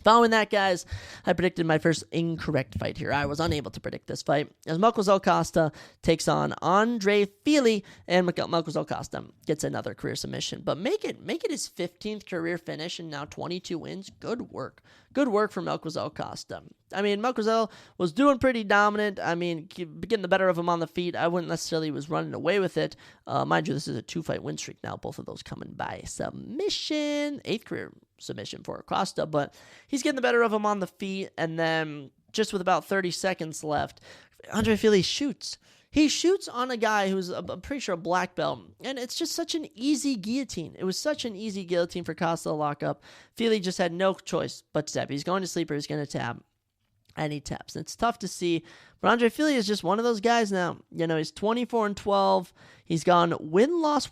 Following that, guys, I predicted my first incorrect fight here. I was unable to predict this fight as Malcos Costa takes on Andre Fili, and Malcos Costa gets another career submission. But make it his 15th career finish and now 22 wins. Good work. Good work from Malcos Costa. Malcos was doing pretty dominant. Getting the better of him on the feet. I wouldn't necessarily was running away with it. Mind you, this is a 2-fight win streak now. Both of those coming by submission. 8th career submission for Acosta, but he's getting the better of him on the feet, and then just with about 30 seconds left, Andre Fili shoots. He shoots on a guy who's, I'm pretty sure, a black belt, and it's just such an easy guillotine. It was such an easy guillotine for Costa to lock up. Fili just had no choice but to tap. He's going to sleep or he's going to tap, and he taps. And it's tough to see, but Andre Fili is just one of those guys now. He's 24-12. He's gone win-loss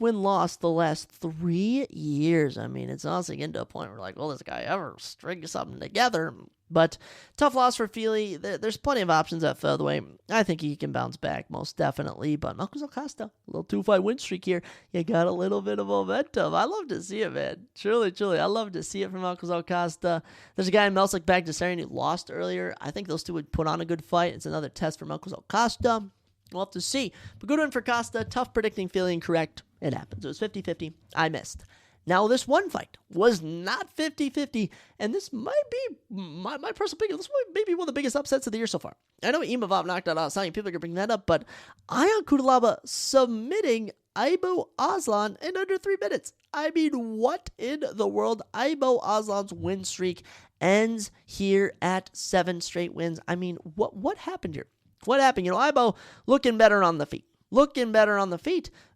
the last 3 years. It's honestly getting to a point where will this guy ever string something together? But tough loss for Fili. There's plenty of options at featherweight. I think he can bounce back, most definitely. But Malcos Costa, a little 2-fight win streak here. You got a little bit of momentum. I love to see it, man. Truly, I love to see it from Malcos Costa. There's a guy in Melsik Bagdasaryan who lost earlier. I think those two would put on a good fight. It's another test for Malcos Costa. We'll have to see. But good one for Costa. Tough predicting, Fili incorrect. It happens. It was 50-50. I missed. Now, this one fight was not 50-50, and this might be my personal opinion. This might be one of the biggest upsets of the year so far. I know Imavov knocked out Asani. People are going to bring that up, but Ion Kudalaba submitting Aibo Aslan in under 3 minutes. What in the world? Aibo Aslan's win streak ends here at 7 straight wins. What happened here? What happened? Aibo looking better on the feet.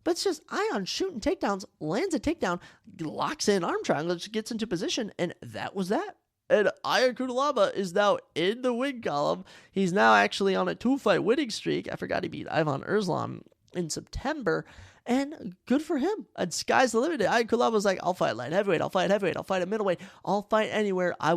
But it's just Ion shooting takedowns, lands a takedown, locks in arm triangle, just gets into position, and that was that. And Ion Kudalaba is now in the win column. He's now actually on a 2-fight winning streak. I forgot he beat Ivan Erslan in September, and good for him. And sky's the limit. Ion Kudalaba was like, I'll fight light heavyweight, I'll fight heavyweight, I'll fight at middleweight, I'll fight anywhere. I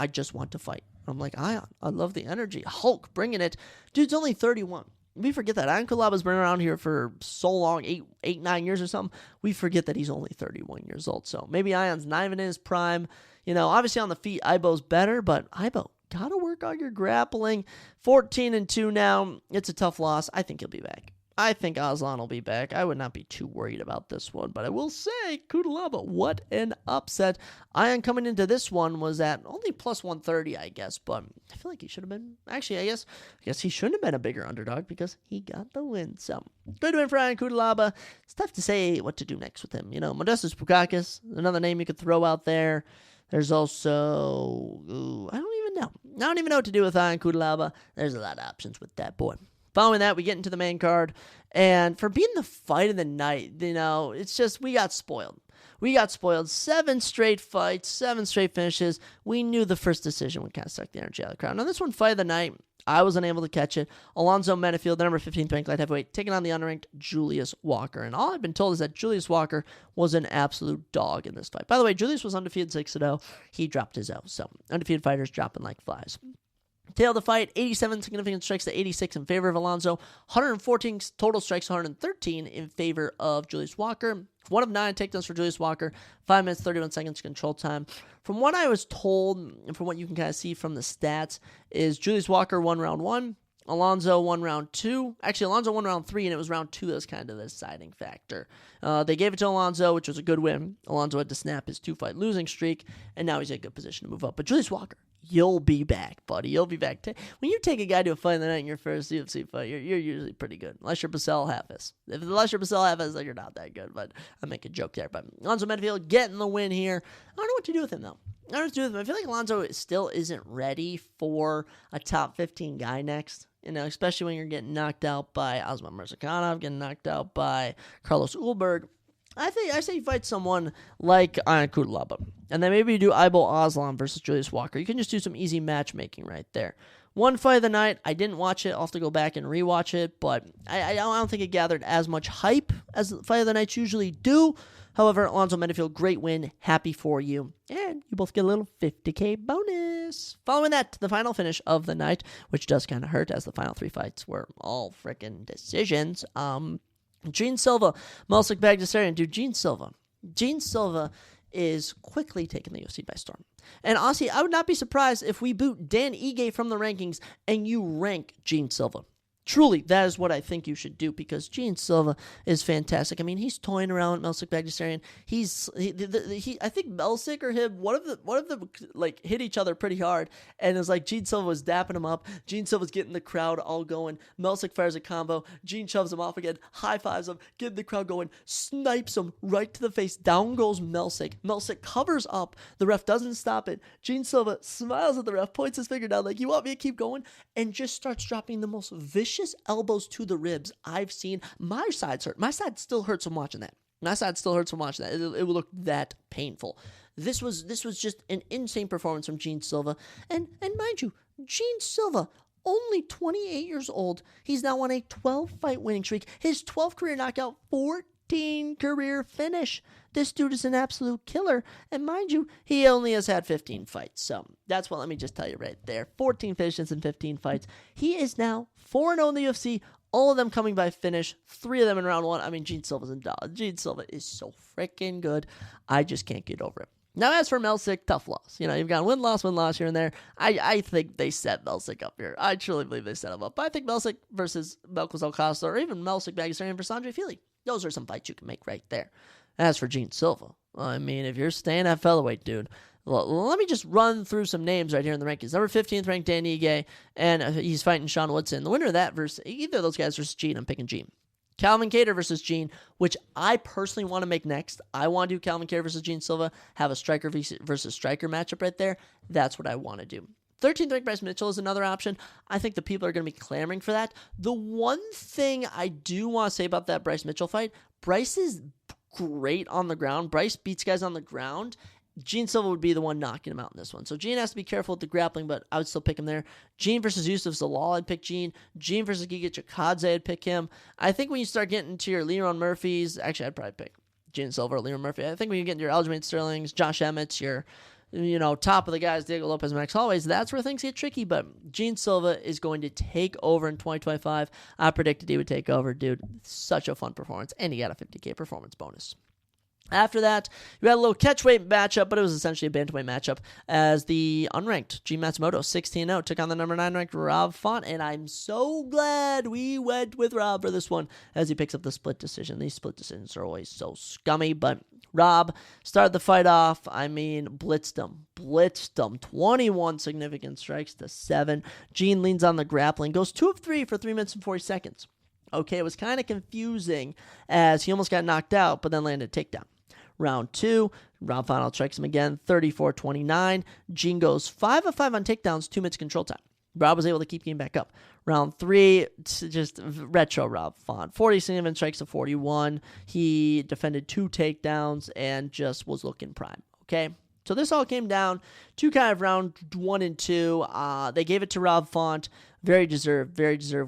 just want to fight. I'm like, Ion, I love the energy. Hulk bringing it. Dude's only 31. We forget that. Ion Kudalaba's been around here for so long, 9 years or something. We forget that he's only 31 years old. So maybe Ion's not even in his prime. Obviously on the feet, Aibo's better, but Aibo, gotta work on your grappling. 14-2 now. It's a tough loss. I think he'll be back. I think Aslan will be back. I would not be too worried about this one, but I will say, Kudalaba, what an upset. Ion coming into this one was at only plus 130, I guess, but I feel like he should have been, actually, I guess he shouldn't have been a bigger underdog because he got the win. So, good win for Ion Kudalaba. It's tough to say what to do next with him. Modestas Bukakis, another name you could throw out there. There's also, I don't even know. I don't even know what to do with Ion Kudalaba. There's a lot of options with that boy. Following that, we get into the main card, and for being the fight of the night, it's just, we got spoiled. We got spoiled. 7 straight fights, 7 straight finishes. We knew the first decision would kind of suck the energy out of the crowd. Now, this one, fight of the night, I was unable to catch it. Alonzo Menafield, the number 15th ranked light heavyweight, taking on the unranked Julius Walker. And all I've been told is that Julius Walker was an absolute dog in this fight. By the way, Julius was undefeated 6-0. He dropped his O. So, undefeated fighters dropping like flies. Tail of the fight, 87 significant strikes to 86 in favor of Alonzo, 114 total strikes, 113 in favor of Julius Walker. 1 of 9 takedowns for Julius Walker, 5 minutes, 31 seconds control time. From what I was told, and from what you can kind of see from the stats, is Julius Walker won round 1, Alonzo won round 2. Actually, Alonzo won round 3, and it was round 2 that was kind of the deciding factor. They gave it to Alonzo, which was a good win. Alonzo had to snap his 2-fight losing streak, and now he's in a good position to move up. But Julius Walker, you'll be back, buddy. You'll be back. When you take a guy to a fight in the night in your first UFC fight, you're usually pretty good. Unless you're Basel Hafez. Unless you're Basel Hafez, then you're not that good. But I make a joke there. But Alonzo Menafield getting the win here. I don't know what to do with him, though. I don't know what to do with him. I feel like Alonzo still isn't ready for a top 15 guy next. You know, especially when you're getting knocked out by Osman Mirzakhanov, getting knocked out by Carlos Ulberg. I say you fight someone like Ion Kudalaba, and then maybe you do Aibol Aslan versus Julius Walker. You can just do some easy matchmaking right there. One fight of the night, I didn't watch it. I'll have to go back and rewatch it, but I don't think it gathered as much hype as the fight of the nights usually do. However, Alonzo Menafield, great win. Happy for you. And you both get a little $50K bonus. Following that, the final finish of the night, which does kind of hurt as the final 3 fights were all freaking decisions. Gene Silva, Melsik Bagdasaryan. Dude, Gene Silva is quickly taking the UFC by storm. And honestly, I would not be surprised if we boot Dan Ige from the rankings and you rank Gene Silva. Truly, that is what I think you should do, because Gene Silva is fantastic. I mean, he's toying around with Melsik Bagdasaryan. I think Melsik or him, one of them like hit each other pretty hard, and it was like Gene Silva was dapping him up. Gene Silva's getting the crowd all going. Melsik fires a combo. Gene shoves him off again, high fives him, getting the crowd going, snipes him right to the face. Down goes Melsik. Melsik covers up. The ref doesn't stop it. Gene Silva smiles at the ref, points his finger down like, "You want me to keep going?" and just starts dropping the most vicious elbows to the ribs I've seen. My sides hurt. My side still hurts from watching that. It would look that painful. This was just an insane performance from Gene Silva. And mind you, Gene Silva, only 28 years old. He's now on a 12-fight winning streak. His 12th career knockout, 14 career finish. This dude is an absolute killer. And mind you, he only has had 15 fights. So that's what, let me just tell you right there. 14 finishes in 15 fights. He is now 4-0 in the UFC. All of them coming by finish. 3 of them in round 1. I mean, Gene Silva's in dog. Gene Silva is so freaking good. I just can't get over it. Now, as for Melsik, tough loss. You know, you've got win-loss here and there. I think they set Melsik up here. I truly believe they set him up. But I think Melsik versus Melkus Alcasta, or even Melsik Bagdasaryan versus Andre Fili, those are some fights you can make right there. As for Gene Silva, I mean, if you're staying at featherweight, dude, let me just run through some names right here in the rankings. Number 15th ranked Dan Ige, and he's fighting Sean Woodson. The winner of that versus either of those guys versus Gene, I'm picking Gene. Calvin Kattar versus Gene, which I personally want to make next. I want to do Calvin Kattar versus Gene Silva, have a striker versus striker matchup right there. That's what I want to do. 13th ranked Bryce Mitchell is another option. I think the people are going to be clamoring for that. The one thing I do want to say about that Bryce Mitchell fight, Bryce is great on the ground. Bryce beats guys on the ground. Gene Silva would be the one knocking him out in this one. So Gene has to be careful with the grappling, but I would still pick him there. Gene versus Yusuf Zalal, I'd pick Gene. Gene versus Giga Chikadze, I'd pick him. I think when you start getting to your Leron Murphys, actually I'd probably pick Gene Silva or Leron Murphy. I think when you get into your Aljamain Sterlings, Josh Emmett's, your top of the guys, Diego Lopez, Max Holloway's, that's where things get tricky, but Gene Silva is going to take over in 2025. I predicted he would take over, dude. Such a fun performance, and he got a $50K performance bonus. After that, you had a little catchweight matchup, but it was essentially a bantamweight matchup as the unranked G Matsumoto 16-0 took on the number 9 ranked Rob Font, and I'm so glad we went with Rob for this one as he picks up the split decision. These split decisions are always so scummy, but Rob started the fight off. I mean, blitzed him. 21 significant strikes to 7. Gene leans on the grappling, goes 2 of 3 for 3 minutes and 40 seconds. Okay, it was kind of confusing as he almost got knocked out, but then landed a takedown. Round 2, Rob Font strikes him again, 34-29. Gene goes 5 of 5 on takedowns, 2 minutes control time. Rob was able to keep getting back up. Round 3, just retro Rob Font. 40 significant strikes to 41. He defended 2 takedowns and just was looking prime. Okay? So this all came down to kind of round 1 and 2. They gave it to Rob Font. Very deserved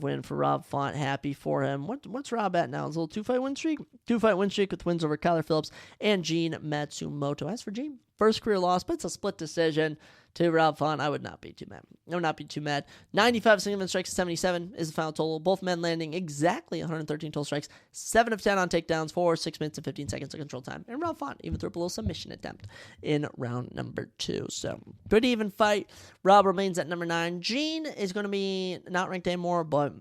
win for Rob Font. Happy for him. What's Rob at now? His little 2-fight win streak? 2-fight win streak with wins over Kyler Phillips and Gene Matsumoto. As for Gene, first career loss, but it's a split decision to Rob Font. I would not be too mad. 95 significant strikes to 77 is the final total. Both men landing exactly 113 total strikes. 7 of 10 on takedowns for 6 minutes and 15 seconds of control time. And Rob Font even threw up a little submission attempt in round number 2. So, pretty even fight. Rob remains at number 9. Gene is going to be not ranked anymore, but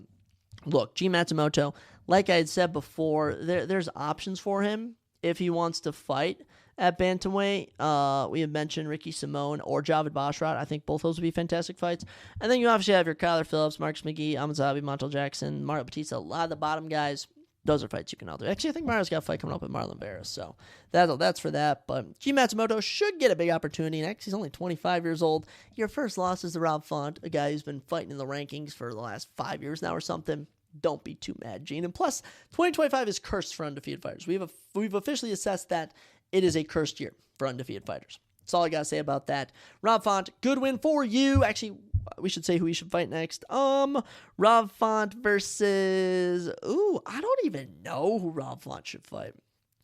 look, Gene Matsumoto, like I had said before, there's options for him if he wants to fight at bantamweight. We have mentioned Ricky Simone or Javid Bashrat. I think both those would be fantastic fights. And then you obviously have your Kyler Phillips, Marcus McGee, Amazabi, Montel Jackson, Mario Batista. A lot of the bottom guys, those are fights you can all do. Actually, I think Mario's got a fight coming up with Marlon Barris, so that's for that. But G. Matsumoto should get a big opportunity next. He's only 25 years old. Your first loss is to Rob Font, a guy who's been fighting in the rankings for the last 5 years now or something. Don't be too mad, Gene. And plus, 2025 is cursed for undefeated fighters. We've officially assessed that it is a cursed year for undefeated fighters. That's all I got to say about that. Rob Font, good win for you. Actually, we should say who he should fight next. Rob Font versus... I don't even know who Rob Font should fight.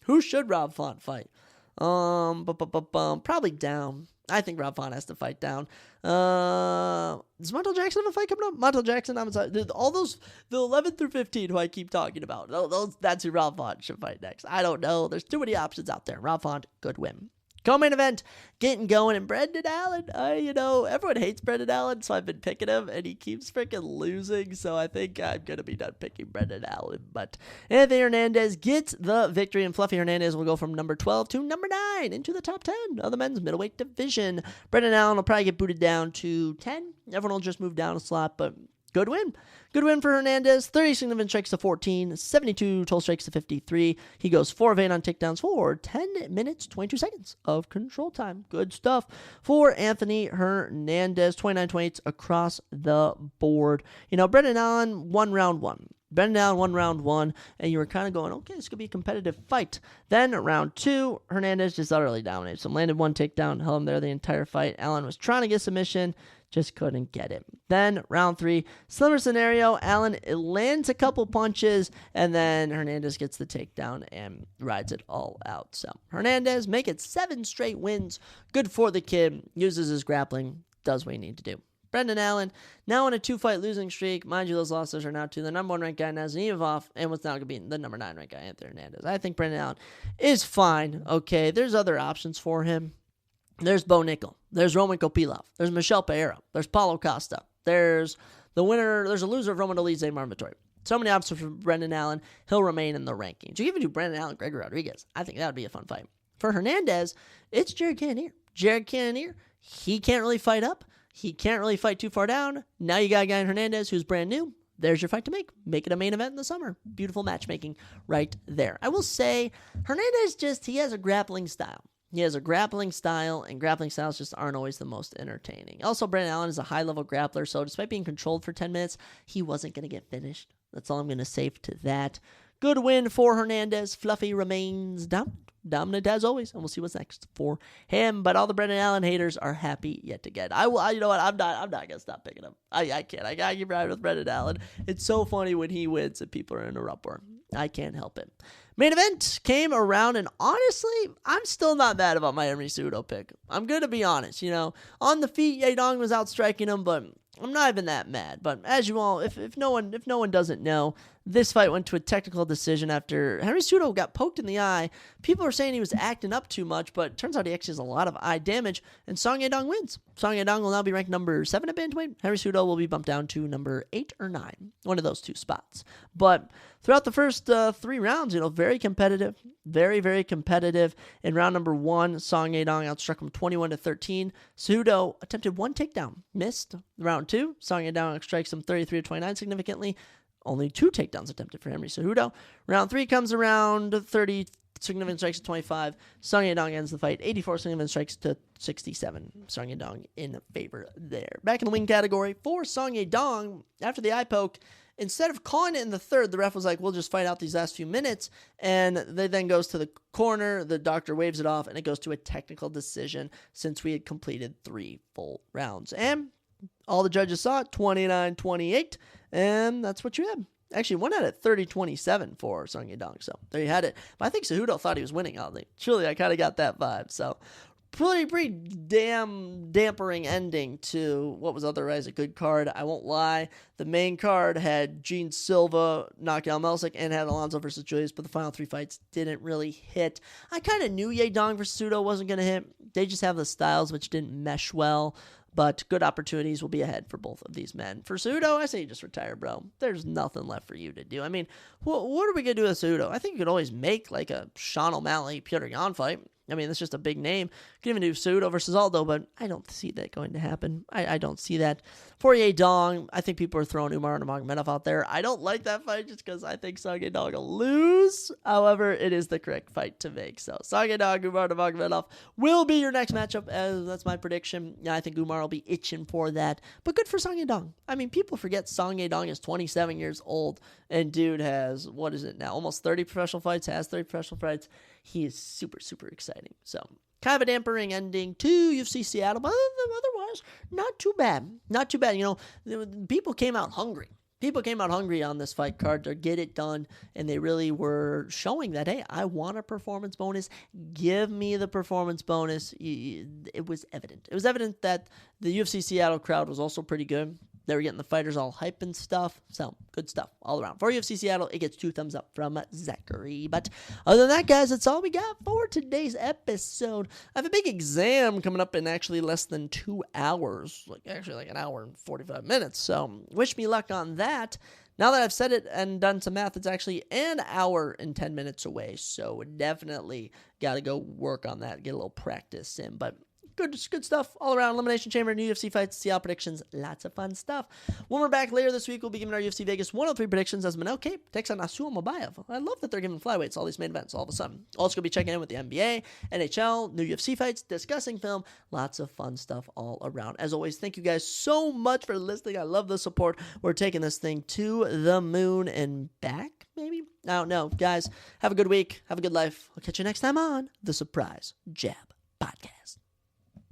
Who should Rob Font fight? Probably Down. I think Rob Font has to fight Down. Does Montel Jackson have a fight coming up? Montel Jackson, all those, the 11 through 15 who I keep talking about, that's who Rob Font should fight next. I don't know. There's too many options out there. Rob Font, good win. Co-main event, getting going, and Brendan Allen. Everyone hates Brendan Allen, so I've been picking him, and he keeps freaking losing, so I think I'm going to be done picking Brendan Allen. But Anthony Hernandez gets the victory, and Fluffy Hernandez will go from number 12 to number 9 into the top 10 of the men's middleweight division. Brendan Allen will probably get booted down to 10. Everyone will just move down a slot, but good win. Good win for Hernandez. 30 significant strikes to 14, 72 total strikes to 53. He goes 4 of 8 on takedowns for 10 minutes, 22 seconds of control time. Good stuff for Anthony Hernandez. 29-28 across the board. Brendan Allen won round 1. Brendan Allen won round 1, and you were kind of going, okay, this could be a competitive fight. Then round 2, Hernandez just utterly dominated. So landed 1 takedown, held him there the entire fight. Allen was trying to get submission, just couldn't get it. Then round 3, similar scenario. Allen lands a couple punches, and then Hernandez gets the takedown and rides it all out. So Hernandez make it 7 straight wins. Good for the kid. Uses his grappling. Does what he needs to do. Brendan Allen, now on a 2-fight losing streak. Mind you, those losses are now to the number 1 ranked guy, Nazim Evov, and what's now going to be the number 9 ranked guy, Anthony Hernandez. I think Brendan Allen is fine. Okay, there's other options for him. There's Bo Nickel. There's Roman Kopilov. There's Michel Pereira. There's Paulo Costa. There's the winner. There's a loser of Roman Dolidze, Marvin Vettori. So many options for Brendan Allen. He'll remain in the rankings. You even do Brendan Allen, Gregor Rodriguez. I think that would be a fun fight. For Hernandez, it's Jared Cannonier. Jared Cannonier, he can't really fight up. He can't really fight too far down. Now you got a guy in Hernandez who's brand new. There's your fight to make. Make it a main event in the summer. Beautiful matchmaking right there. I will say, Hernandez he has a grappling style. He has a grappling style, and grappling styles just aren't always the most entertaining. Also, Brendan Allen is a high-level grappler, so despite being controlled for 10 minutes, he wasn't going to get finished. That's all I'm going to say to that. Good win for Hernandez. Fluffy remains dominant as always, and we'll see what's next for him. But all the Brendan Allen haters are happy yet again. You know what? I'm not gonna stop picking him. I can't. I gotta keep riding with Brendan Allen. It's so funny when he wins and people are in a uproar. I can't help it. Main event came around, and honestly, I'm still not mad about my Henry Cejudo pick. I'm gonna be honest. On the feet, Yadong was outstriking him, but I'm not even that mad. But as you all, if no one doesn't know, this fight went to a technical decision after Henry Cejudo got poked in the eye. People are saying he was acting up too much, but it turns out he actually has a lot of eye damage, and Song Yadong wins. Song Yadong will now be ranked number 7 at bantamweight. Henry Cejudo will be bumped down to number 8 or 9, one of those 2 spots. But throughout the first 3 rounds, very competitive, very, very competitive. In round number 1, Song Yadong outstruck him 21-13. Cejudo attempted 1 takedown, missed. Round 2, Song Yadong strikes him 33-29 significantly. only 2 takedowns attempted for Henry Cejudo. Round 3 comes around, 30 significant strikes to 25. Song Yadong ends the fight, 84 significant strikes to 67. Song Yadong in favor there. Back in the wing category for Song Yadong, after the eye poke, instead of calling it in the third, the ref was like, we'll just fight out these last few minutes. And they then goes to the corner. The doctor waves it off, and it goes to a technical decision since we had completed 3 full rounds. And all the judges saw it, 29-28, and that's what you had. Actually, one had it 30-27 for Song Yadong, so there you had it. But I think Cejudo thought he was winning. Truly, I kind of got that vibe. So pretty dampering ending to what was otherwise a good card. I won't lie. The main card had Gene Silva knocking out Melsick and had Alonzo versus Julius, but the final 3 fights didn't really hit. I kind of knew Yadong versus Cejudo wasn't going to hit. They just have the styles which didn't mesh well. But good opportunities will be ahead for both of these men. For Cejudo, I say you just retire, bro. There's nothing left for you to do. I mean, what are we going to do with Cejudo? I think you could always make like a Sean O'Malley, Petr Yan fight. I mean, that's just a big name. You can even do Cejudo versus Aldo, but I don't see that going to happen. I don't see that. For Yadong, I think people are throwing Umar Nurmagomedov out there. I don't like that fight just because I think Song Yadong will lose. However, it is the correct fight to make. So Song Yadong, Umar Nurmagomedov will be your next matchup. That's my prediction. Yeah, I think Umar will be itching for that. But good for Song Yadong. I mean, people forget Song Yadong is 27 years old, and dude has, what is it now, almost 30 professional fights, has 30 professional fights. He is super, super exciting. So, kind of a dampering ending to UFC Seattle, but otherwise, not too bad. Not too bad. You know, people came out hungry. People came out hungry on this fight card to get it done, and they really were showing that, hey, I want a performance bonus. Give me the performance bonus. It was evident. It was evident that the UFC Seattle crowd was also pretty good. They were getting the fighters all hype and stuff. So, good stuff all around. For UFC Seattle, it gets 2 thumbs up from Zachary. But other than that, guys, that's all we got for today's episode. I have a big exam coming up in actually less than 2 hours. Like an hour and 45 minutes. So, wish me luck on that. Now that I've said it and done some math, it's actually an hour and 10 minutes away. So, definitely got to go work on that, get a little practice in. But good stuff all around. Elimination Chamber, new UFC fights, Seattle predictions, lots of fun stuff. When we're back later this week, we'll be giving our UFC Vegas 103 predictions as Manel Cape takes on Nasua Mobayev. I love that they're giving flyweights all these main events all of a sudden. Also going to be checking in with the NBA, NHL, new UFC fights, discussing film, lots of fun stuff all around. As always, thank you guys so much for listening. I love the support. We're taking this thing to the moon and back, maybe? I don't know. Guys, have a good week. Have a good life. I'll catch you next time on The Surprise Jab.